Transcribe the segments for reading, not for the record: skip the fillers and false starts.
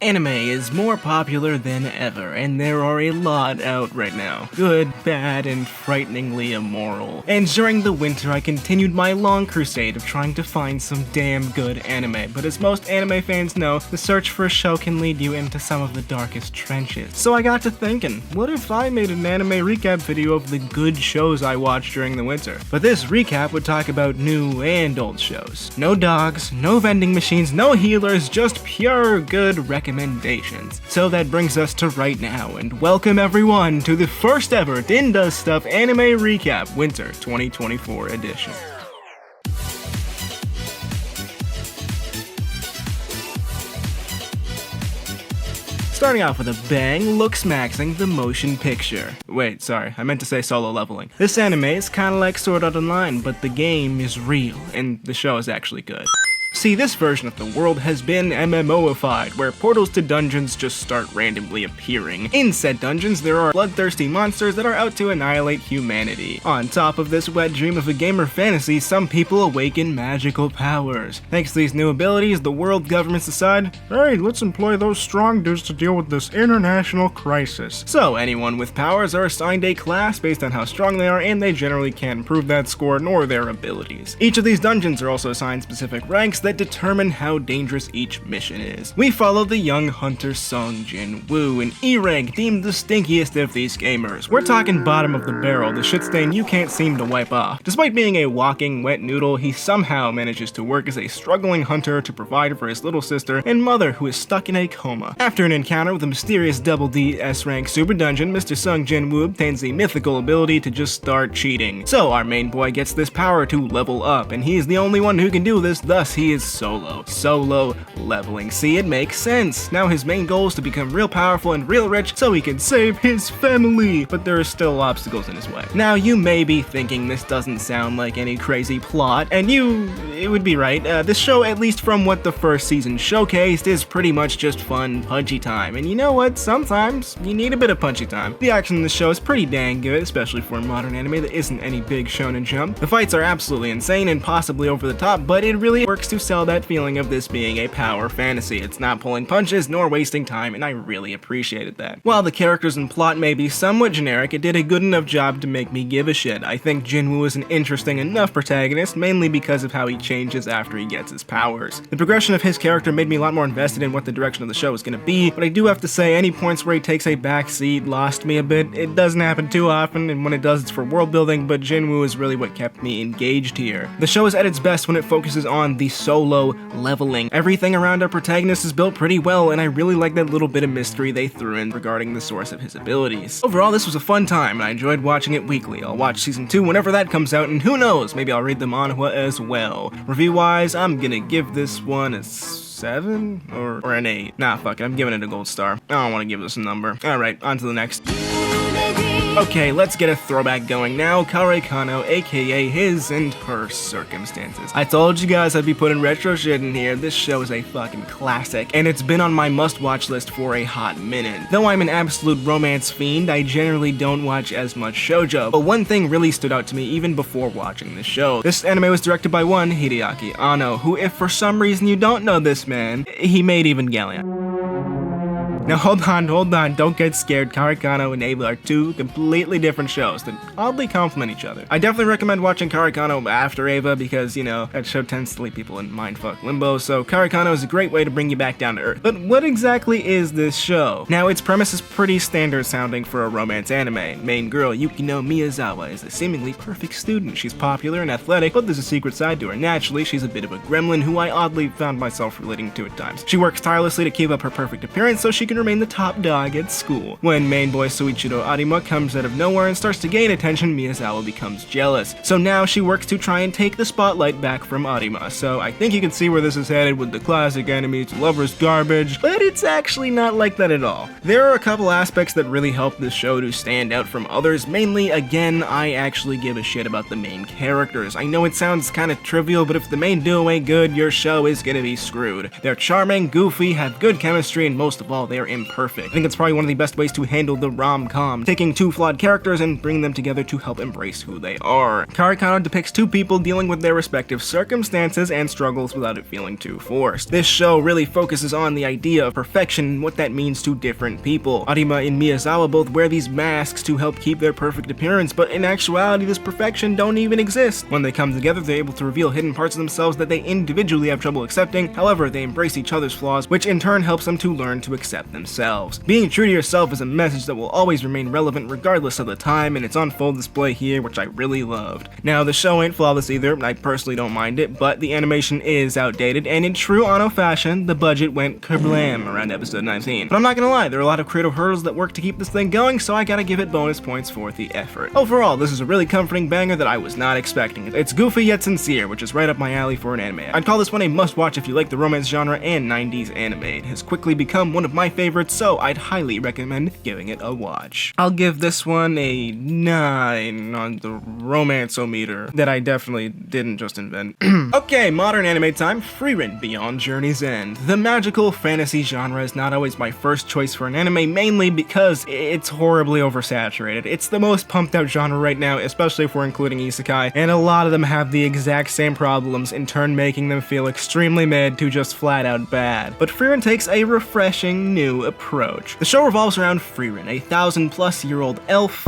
Anime is more popular than ever, and there are a lot out right now. Good, bad, and frighteningly immoral. And during the winter, I continued my long crusade of trying to find some damn good anime, but as most anime fans know, the search for a show can lead you into some of the darkest trenches. So I got to thinking, what if I made an anime recap video of the good shows I watched during the winter? But this recap would talk about new and old shows. No dogs, no vending machines, no healers, just pure good recommendations. So that brings us to right now, and welcome everyone to the first ever Din Does Stuff Anime Recap Winter 2024 edition. Starting off with a bang, looks maxing the motion picture. Wait, sorry, I meant to say solo leveling. This anime is kinda like Sword Art Online, but the game is real, and the show is actually good. See, this version of the world has been MMOified, where portals to dungeons just start randomly appearing. In said dungeons, there are bloodthirsty monsters that are out to annihilate humanity. On top of this wet dream of a gamer fantasy, some people awaken magical powers. Thanks to these new abilities, the world governments decide, hey, let's employ those strong dudes to deal with this international crisis. So anyone with powers are assigned a class based on how strong they are, and they generally can't improve that score nor their abilities. Each of these dungeons are also assigned specific ranks that determine how dangerous each mission is. We follow the young hunter Sung Jin-woo, an E-rank deemed the stinkiest of these gamers. We're talking bottom of the barrel, the shit stain you can't seem to wipe off. Despite being a walking wet noodle, he somehow manages to work as a struggling hunter to provide for his little sister and mother who is stuck in a coma. After an encounter with a mysterious double D S-rank super dungeon, Mr. Sung Jin-woo obtains the mythical ability to just start cheating. So our main boy gets this power to level up, and he is the only one who can do this, thus he is solo leveling. See, it makes sense. Now his main goal is to become real powerful and real rich so he can save his family, but there are still obstacles in his way. Now you may be thinking this doesn't sound like any crazy plot, and it would be right. This show, at least from what the first season showcased, is pretty much just fun, punchy time, and you know what? Sometimes you need a bit of punchy time. The action in the show is pretty dang good, especially for a modern anime that isn't any big shonen jump. The fights are absolutely insane and possibly over the top, but it really works to sell that feeling of this being a power fantasy. It's not pulling punches nor wasting time, and I really appreciated that. While the characters and plot may be somewhat generic, it did a good enough job to make me give a shit. I think Jin-woo is an interesting enough protagonist, mainly because of how he changes after he gets his powers. The progression of his character made me a lot more invested in what the direction of the show is going to be, but I do have to say any points where he takes a back seat lost me a bit. It doesn't happen too often, and when it does, it's for world building, but Jin-woo is really what kept me engaged here. The show is at its best when it focuses on the solo leveling. Everything around our protagonist is built pretty well, and I really like that little bit of mystery they threw in regarding the source of his abilities. Overall, this was a fun time, and I enjoyed watching it weekly. I'll watch season 2 whenever that comes out, and who knows, maybe I'll read the manhwa as well. Review-wise, I'm gonna give this one a 7 or an 8. Nah, fuck it, I'm giving it a gold star. I don't want to give this a number. Alright, on to the next. Okay, let's get a throwback going now. Kamui, aka his and her circumstances. I told you guys I'd be putting retro shit in here. This show is a fucking classic, and it's been on my must-watch list for a hot minute. Though I'm an absolute romance fiend, I generally don't watch as much shoujo, but one thing really stood out to me even before watching this show. This anime was directed by one Hideaki Anno, who, if for some reason you don't know this man, he made Evangelion. Now hold on, don't get scared. Baccano and Ava are two completely different shows that oddly complement each other. I definitely recommend watching Baccano after Ava because, you know, that show tends to leave people in mindfuck limbo, so Baccano is a great way to bring you back down to earth. But what exactly is this show? Now, its premise is pretty standard sounding for a romance anime. Main girl, Yukino Miyazawa, is a seemingly perfect student. She's popular and athletic, but there's a secret side to her. Naturally, she's a bit of a gremlin who I oddly found myself relating to at times. She works tirelessly to keep up her perfect appearance so she can remain the top dog at school. When main boy Soichiro Arima comes out of nowhere and starts to gain attention, Miyazawa becomes jealous. So now she works to try and take the spotlight back from Arima. So I think you can see where this is headed with the classic enemies to lovers garbage, but it's actually not like that at all. There are a couple aspects that really help this show to stand out from others. Mainly, again, I actually give a shit about the main characters. I know it sounds kind of trivial, but if the main duo ain't good, your show is gonna be screwed. They're charming, goofy, have good chemistry, and most of all, they are they're imperfect. I think it's probably one of the best ways to handle the rom-com, taking two flawed characters and bringing them together to help embrace who they are. Karikano depicts two people dealing with their respective circumstances and struggles without it feeling too forced. This show really focuses on the idea of perfection and what that means to different people. Arima and Miyazawa both wear these masks to help keep their perfect appearance, but in actuality this perfection don't even exist. When they come together, they're able to reveal hidden parts of themselves that they individually have trouble accepting. However, they embrace each other's flaws, which in turn helps them to learn to accept themselves. Being true to yourself is a message that will always remain relevant regardless of the time, and it's on full display here, which I really loved. Now, the show ain't flawless either, I personally don't mind it, but the animation is outdated, and in true Anno fashion, the budget went kablam around episode 19. But I'm not gonna lie, there are a lot of creative hurdles that work to keep this thing going, so I gotta give it bonus points for the effort. Overall, this is a really comforting banger that I was not expecting. It's goofy yet sincere, which is right up my alley for an anime. I'd call this one a must-watch if you like the romance genre and 90s anime. It has quickly become one of my favorites, so I'd highly recommend giving it a watch. I'll give this one a 9 on the romance-o-meter that I definitely didn't just invent. Okay, modern anime time. Frieren, Beyond Journey's End. The magical fantasy genre is not always my first choice for an anime, mainly because it's horribly oversaturated. It's the most pumped out genre right now, especially if we're including isekai, and a lot of them have the exact same problems, in turn making them feel extremely mid to just flat out bad. But Frieren takes a refreshing new approach. The show revolves around Frieren, a 1,000-plus-year-old elf.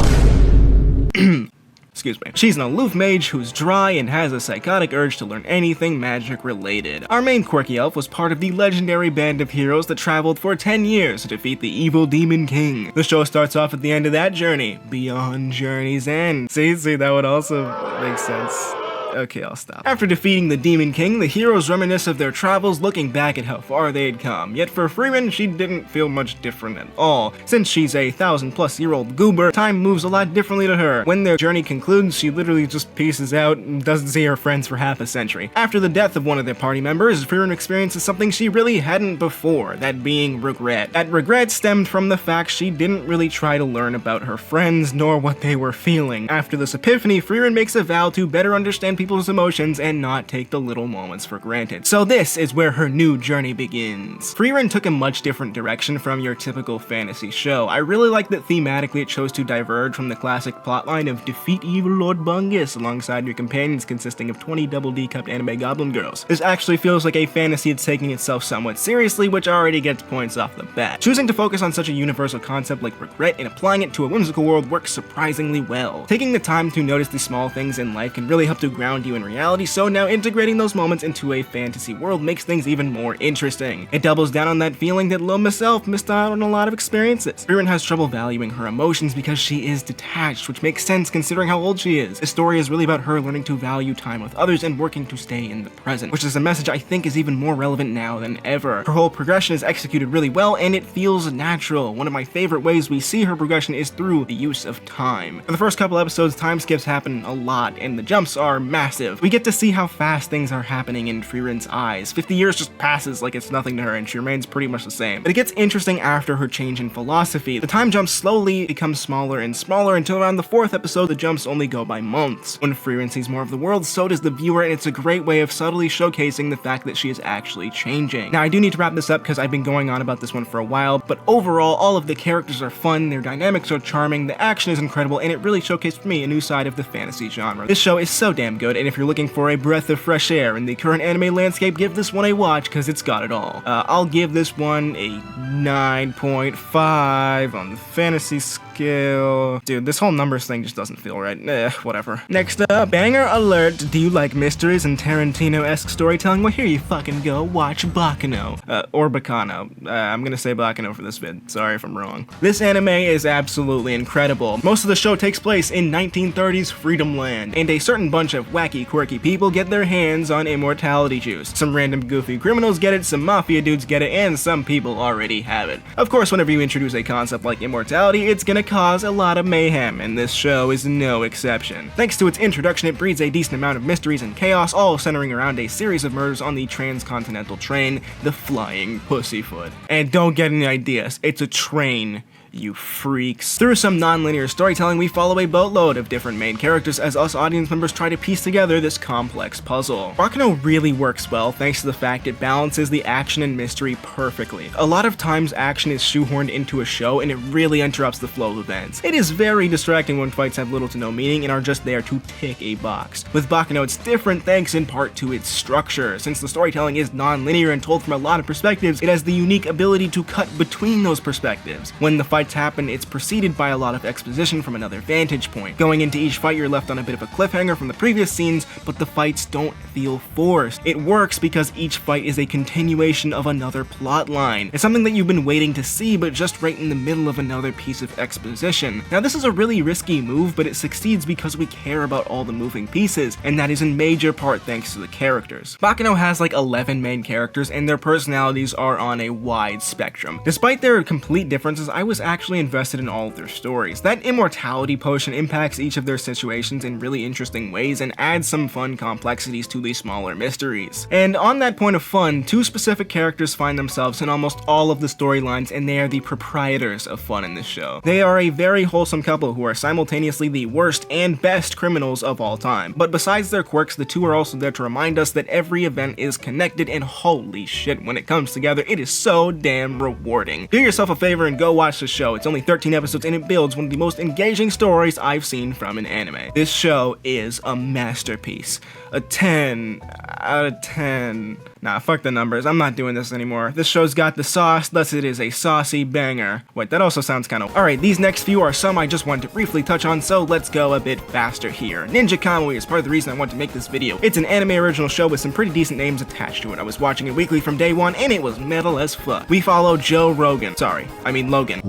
Excuse me. She's an aloof mage who's dry and has a psychotic urge to learn anything magic related. Our main quirky elf was part of the legendary band of heroes that traveled for 10 years to defeat the evil Demon King. The show starts off at the end of that journey, Beyond Journey's End. See, that would also make sense. Okay, I'll stop. After defeating the Demon King, the heroes reminisce of their travels, looking back at how far they had come. Yet for Frieren, she didn't feel much different at all. Since she's a 1,000-plus-year-old goober, time moves a lot differently to her. When their journey concludes, she literally just pieces out and doesn't see her friends for half a century. After the death of one of their party members, Frieren experiences something she really hadn't before, that being regret. That regret stemmed from the fact she didn't really try to learn about her friends, nor what they were feeling. After this epiphany, Frieren makes a vow to better understand people's emotions and not take the little moments for granted. So this is where her new journey begins. Frieren took a much different direction from your typical fantasy show. I really like that thematically it chose to diverge from the classic plotline of defeat evil Lord Bungus alongside your companions consisting of 20 double D-cupped anime goblin girls. This actually feels like a fantasy that's taking itself somewhat seriously, which already gets points off the bat. Choosing to focus on such a universal concept like regret and applying it to a whimsical world works surprisingly well. Taking the time to notice the small things in life can really help to ground you in reality, so now integrating those moments into a fantasy world makes things even more interesting. It doubles down on that feeling that Loma self missed out on a lot of experiences. Frieren has trouble valuing her emotions because she is detached, which makes sense considering how old she is. The story is really about her learning to value time with others and working to stay in the present, which is a message I think is even more relevant now than ever. Her whole progression is executed really well and it feels natural. One of my favorite ways we see her progression is through the use of time. For the first couple episodes, time skips happen a lot and the jumps are massive. We get to see how fast things are happening in Frieren's eyes. 50 years just passes like it's nothing to her and she remains pretty much the same. But it gets interesting after her change in philosophy. The time jumps slowly become smaller and smaller until around the 4th episode the jumps only go by months. When Frieren sees more of the world, so does the viewer, and it's a great way of subtly showcasing the fact that she is actually changing. Now I do need to wrap this up because I've been going on about this one for a while, but overall all of the characters are fun, their dynamics are charming, the action is incredible, and it really showcased for me a new side of the fantasy genre. This show is so damn good, and if you're looking for a breath of fresh air in the current anime landscape, give this one a watch because it's got it all. I'll give this one a 9.5 on the fantasy scale. Dude, this whole numbers thing just doesn't feel right. Whatever. Next up, banger alert. Do you like mysteries and Tarantino-esque storytelling? Well, here you fucking go. Watch Baccano. Or Baccano. I'm gonna say Baccano for this vid. Sorry if I'm wrong. This anime is absolutely incredible. Most of the show takes place in 1930s Freedom Land, and a certain bunch of wacky, quirky people get their hands on immortality juice. Some random goofy criminals get it, some mafia dudes get it, and some people already have it. Of course, whenever you introduce a concept like immortality, it's gonna cause a lot of mayhem, and this show is no exception. Thanks to its introduction, it breeds a decent amount of mysteries and chaos, all centering around a series of murders on the transcontinental train, the Flying Pussyfoot. And don't get any ideas, it's a train. you freaks. Through some non-linear storytelling, we follow a boatload of different main characters as us audience members try to piece together this complex puzzle. Baccano really works well thanks to the fact it balances the action and mystery perfectly. A lot of times action is shoehorned into a show and it really interrupts the flow of events. It is very distracting when fights have little to no meaning and are just there to tick a box. With Baccano it's different thanks in part to its structure. Since the storytelling is non-linear and told from a lot of perspectives, it has the unique ability to cut between those perspectives. When the fights happen, it's preceded by a lot of exposition from another vantage point. Going into each fight, you're left on a bit of a cliffhanger from the previous scenes, but the fights don't feel forced. It works because each fight is a continuation of another plot line. It's something that you've been waiting to see, but just right in the middle of another piece of exposition. Now, this is a really risky move, but it succeeds because we care about all the moving pieces, and that is in major part thanks to the characters. Baccano has like 11 main characters, and their personalities are on a wide spectrum. Despite their complete differences, I was actually invested in all of their stories. That immortality potion impacts each of their situations in really interesting ways and adds some fun complexities to the smaller mysteries. And on that point of fun, two specific characters find themselves in almost all of the storylines, and they are the proprietors of fun in this show. They are a very wholesome couple who are simultaneously the worst and best criminals of all time. But besides their quirks, the two are also there to remind us that every event is connected, and holy shit, when it comes together, it is so damn rewarding. Do yourself a favor and go watch the show. It's only 13 episodes and it builds one of the most engaging stories I've seen from an anime. This show is a masterpiece. A 10 out of 10. Nah, fuck the numbers. I'm not doing this anymore. This show's got the sauce, thus it is a saucy banger. Wait, that also sounds kinda... Alright, these next few are some I just wanted to briefly touch on, so let's go a bit faster here. Ninja Kamui is part of the reason I wanted to make this video. It's an anime original show with some pretty decent names attached to it. I was watching it weekly from day one, and it was metal as fuck. We follow Logan.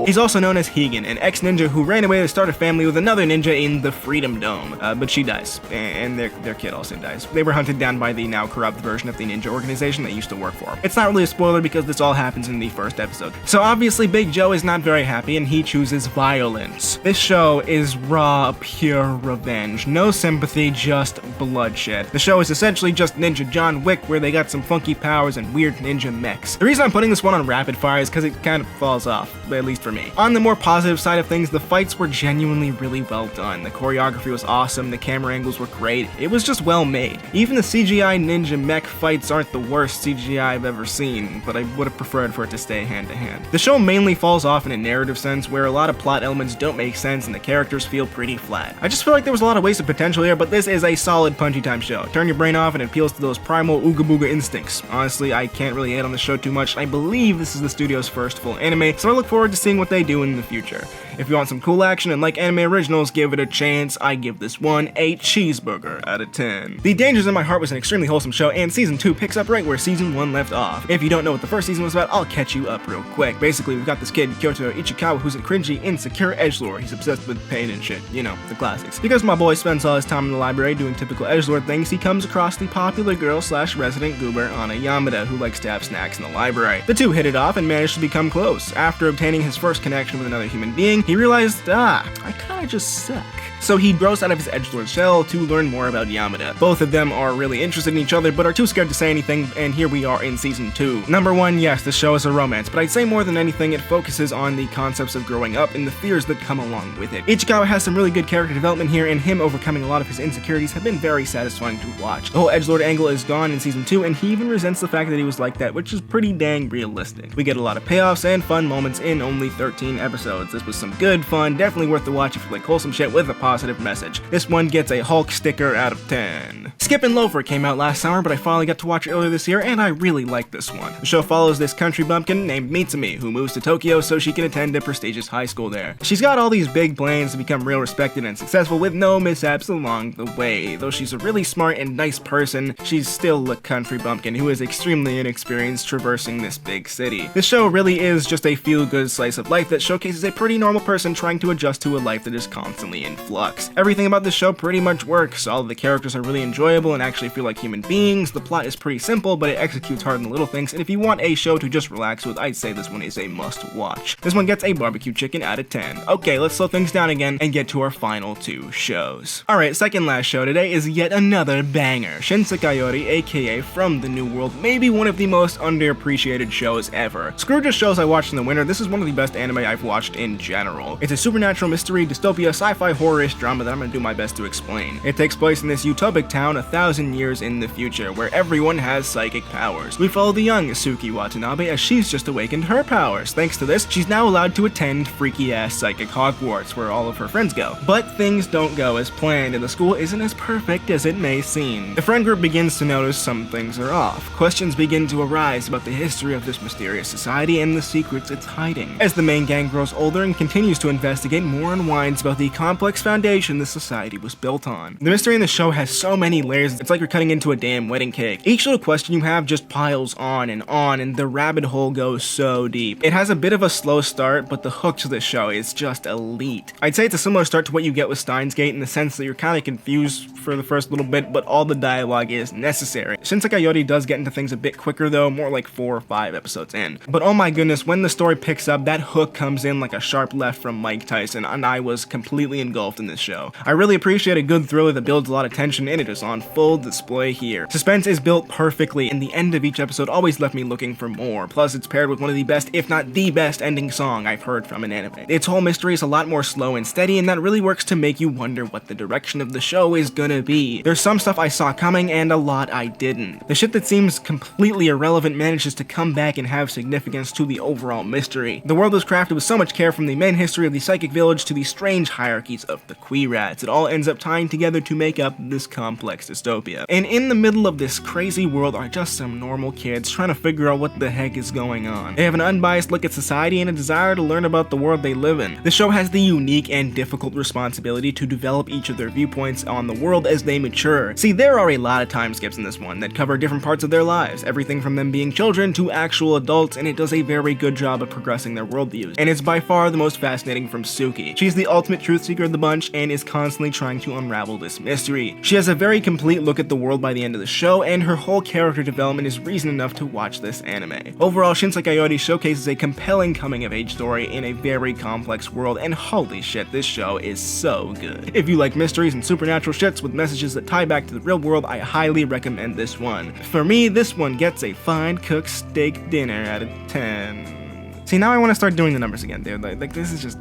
He's also known as Higan, an ex-ninja who ran away to start a family with another ninja in the Freedom Dome. But she dies, and their kid also dies. They were hunted down by the now corrupt version of the ninja organization they used to work for. It's not really a spoiler because this all happens in the first episode. So obviously Big Joe is not very happy and he chooses violence. This show is raw, pure revenge. No sympathy, just bloodshed. The show is essentially just Ninja John Wick where they got some funky powers and weird ninja mechs. The reason I'm putting this one on rapid fire is because it kind of falls off, at least for me. On the more positive side of things, the fights were genuinely really well done. The choreography was awesome, the camera angles were great, it was just well made. Even the CGI ninja mech fights aren't the worst CGI I've ever seen, but I would have preferred for it to stay hand to hand. The show mainly falls off in a narrative sense where a lot of plot elements don't make sense and the characters feel pretty flat. I just feel like there was a lot of wasted potential here, but this is a solid punchy time show. Turn your brain off and it appeals to those primal ooga booga instincts. Honestly, I can't really hate on the show too much. I believe this is the studio's first full anime, so I look forward to seeing what they do in the future. If you want some cool action and like anime originals, give it a chance. I give this one a cheeseburger out of 10. The Dangers in My Heart was an extremely wholesome show, and season 2 picks up right where season 1 left off. If you don't know what the first season was about, I'll catch you up real quick. Basically, we've got this kid, Kyoto Ichikawa, who's a cringy, insecure edgelord. He's obsessed with pain and shit, you know, the classics. Because my boy spends all his time in the library doing typical edgelord things, he comes across the popular girl slash resident goober Ana Yamada, who likes to have snacks in the library. The two hit it off and managed to become close. After obtaining his first connection with another human being, he realized, I kinda just suck. So he grows out of his edgelord shell to learn more about Yamada. Both of them are really interested in each other, but are too scared to say anything, and here we are in season 2. Number 1, yes, the show is a romance, but I'd say more than anything, it focuses on the concepts of growing up and the fears that come along with it. Ichikawa has some really good character development here, and him overcoming a lot of his insecurities have been very satisfying to watch. The whole edgelord angle is gone in season 2, and he even resents the fact that he was like that, which is pretty dang realistic. We get a lot of payoffs and fun moments in only 13 episodes. This was some good fun, definitely worth the watch if you like wholesome shit with a positive message. This one gets a Hulk sticker out of 10. Skip and Loafer came out last summer, but I finally got to watch it earlier this year, and I really like this one. The show follows this country bumpkin named Mitsumi, who moves to Tokyo so she can attend a prestigious high school there. She's got all these big plans to become real respected and successful with no mishaps along the way. Though she's a really smart and nice person, she's still a country bumpkin who is extremely inexperienced traversing this big city. This show really is just a feel-good slice of life that showcases a pretty normal person trying to adjust to a life that is constantly in flux. Everything about this show pretty much works. All of the characters are really enjoyable and actually feel like human beings. The plot is pretty simple, but it executes hard on the little things, and if you want a show to just relax with, I'd say this one is a must watch. This one gets a barbecue chicken out of 10. Okay, let's slow things down again and get to our final 2 shows. Alright, second last show today is yet another banger. Shinsekai Yori, aka From the New World, maybe one of the most underappreciated shows ever. Screw just shows I watched in the winter, this is one of the best anime I've watched in general. It's a supernatural mystery, dystopia, sci-fi, horror-ish drama that I'm gonna do my best to explain. It takes place in this utopic town 1,000 years in the future, where everyone has psychic powers. We follow the young Suki Watanabe as she's just awakened her powers. Thanks to this, she's now allowed to attend freaky-ass psychic Hogwarts, where all of her friends go. But things don't go as planned, and the school isn't as perfect as it may seem. The friend group begins to notice some things are off. Questions begin to arise about the history of this mysterious society and the secrets it's hiding. As the main gang grows older and continues to investigate, more unwinds about the complex foundation the society was built on. The mystery in the show has so many layers, it's like you're cutting into a damn wedding cake. Each little question you have just piles on, and the rabbit hole goes so deep. It has a bit of a slow start, but the hook to this show is just elite. I'd say it's a similar start to what you get with Steins Gate in the sense that you're kind of confused for the first little bit, but all the dialogue is necessary. Shinsekai Yori does get into things a bit quicker though, more like 4 or 5 episodes in. But oh my goodness, when the story picks up, that hook comes in like a sharp left from Mike Tyson, and I was completely engulfed in this show. I really appreciate a good thriller that builds a lot of tension, and it is on full display here. Suspense is built perfectly, and the end of each episode always left me looking for more. Plus, it's paired with one of the best, if not the best, ending song I've heard from an anime. Its whole mystery is a lot more slow and steady, and that really works to make you wonder what the direction of the show is gonna be. There's some stuff I saw coming, and a lot I didn't. The shit that seems completely irrelevant manages to come back and have significance to the overall mystery. The world was crafted with so much care, from the main history of the psychic village to the strange hierarchies of the Quee Rats. It all ends up tying together to make up this complex dystopia. And in the middle of this crazy world are just some normal kids trying to figure out what the heck is going on. They have an unbiased look at society and a desire to learn about the world they live in. The show has the unique and difficult responsibility to develop each of their viewpoints on the world as they mature. See, there are a lot of time skips in this one that cover different parts of their lives, everything from them being children to actual adults, and it does a very good job of progressing their worldviews. And it's by far the most fascinating from Suki. She's the ultimate truth seeker of the bunch and is constantly trying to unravel this mystery. She has a very complete look at the world by the end of the show, and her whole character development is reason enough to watch this anime. Overall, Shinsekai Yori showcases a compelling coming-of-age story in a very complex world, and holy shit, this show is so good. If you like mysteries and supernatural shits with messages that tie back to the real world, I highly recommend this one. For me, this one gets a fine cooked steak dinner out of 10. See, now I want to start doing the numbers again, dude. Like this is just...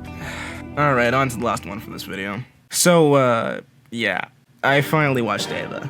Alright, on to the last one for this video. So, yeah. I finally watched Eva.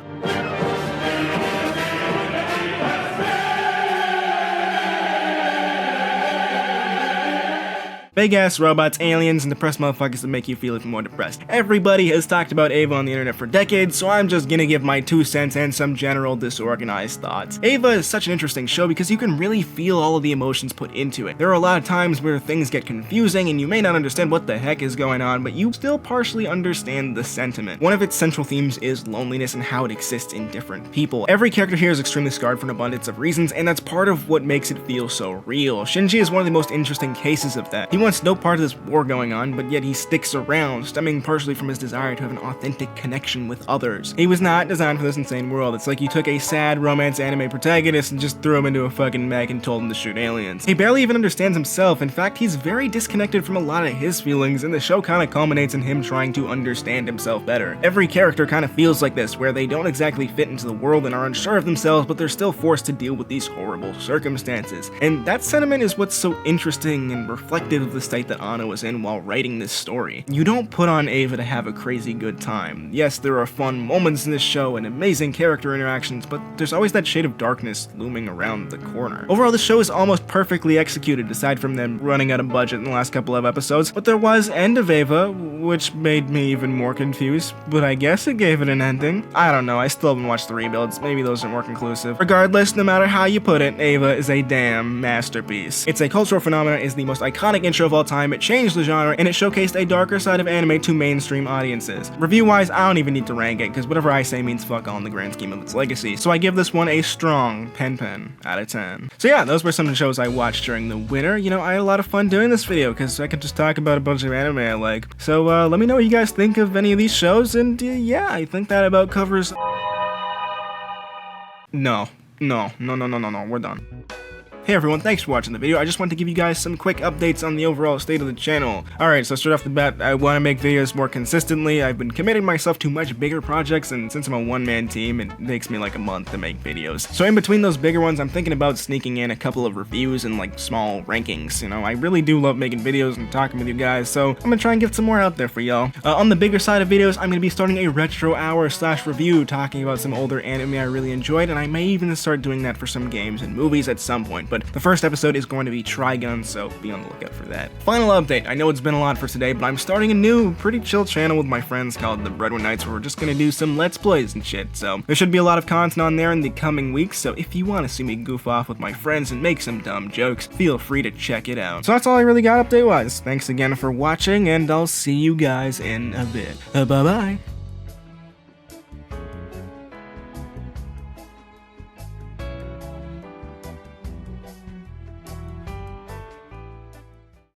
Big ass robots, aliens, and depressed motherfuckers that make you feel even more depressed. Everybody has talked about Eva on the internet for decades, so I'm just gonna give my 2 cents and some general disorganized thoughts. Eva is such an interesting show because you can really feel all of the emotions put into it. There are a lot of times where things get confusing and you may not understand what the heck is going on, but you still partially understand the sentiment. One of its central themes is loneliness and how it exists in different people. Every character here is extremely scarred for an abundance of reasons, and that's part of what makes it feel so real. Shinji is one of the most interesting cases of that. He wants no part of this war going on, but yet he sticks around, stemming partially from his desire to have an authentic connection with others. He was not designed for this insane world. It's like you took a sad romance anime protagonist and just threw him into a fucking mech and told him to shoot aliens. He barely even understands himself. In fact, he's very disconnected from a lot of his feelings, and the show kind of culminates in him trying to understand himself better. Every character kind of feels like this, where they don't exactly fit into the world and are unsure of themselves, but they're still forced to deal with these horrible circumstances. And that sentiment is what's so interesting and reflective of the state that Anno was in while writing this story. You don't put on Eva to have a crazy good time. Yes, there are fun moments in this show and amazing character interactions, but there's always that shade of darkness looming around the corner. Overall, the show is almost perfectly executed, aside from them running out of budget in the last couple of episodes, but there was End of Eva, which made me even more confused, but I guess it gave it an ending. I don't know, I still haven't watched the rebuilds, maybe those are more conclusive. Regardless, no matter how you put it, Eva is a damn masterpiece. It's a cultural phenomenon, is the most iconic intro of all time, it changed the genre, and it showcased a darker side of anime to mainstream audiences. Review-wise, I don't even need to rank it, because whatever I say means fuck all in the grand scheme of its legacy, so I give this one a strong pen out of 10. So yeah, those were some of the shows I watched during the winter. You know, I had a lot of fun doing this video, because I could just talk about a bunch of anime I like. So let me know what you guys think of any of these shows, and yeah, I think that about covers... No, we're done. Hey everyone, thanks for watching the video. I just want to give you guys some quick updates on the overall state of the channel. Alright, so straight off the bat, I want to make videos more consistently. I've been committing myself to much bigger projects, and since I'm a one-man team, it takes me like a month to make videos. So in between those bigger ones, I'm thinking about sneaking in a couple of reviews and like small rankings. You know, I really do love making videos and talking with you guys, so I'm gonna try and get some more out there for y'all. On the bigger side of videos, I'm gonna be starting a retro hour / review talking about some older anime I really enjoyed, and I may even start doing that for some games and movies at some point. But the first episode is going to be Trigun, so be on the lookout for that. Final update, I know it's been a lot for today, but I'm starting a new, pretty chill channel with my friends called the Breadwin Nights, where we're just gonna do some Let's Plays and shit, so there should be a lot of content on there in the coming weeks, so if you want to see me goof off with my friends and make some dumb jokes, feel free to check it out. So that's all I really got update-wise. Thanks again for watching, and I'll see you guys in a bit. Bye-bye.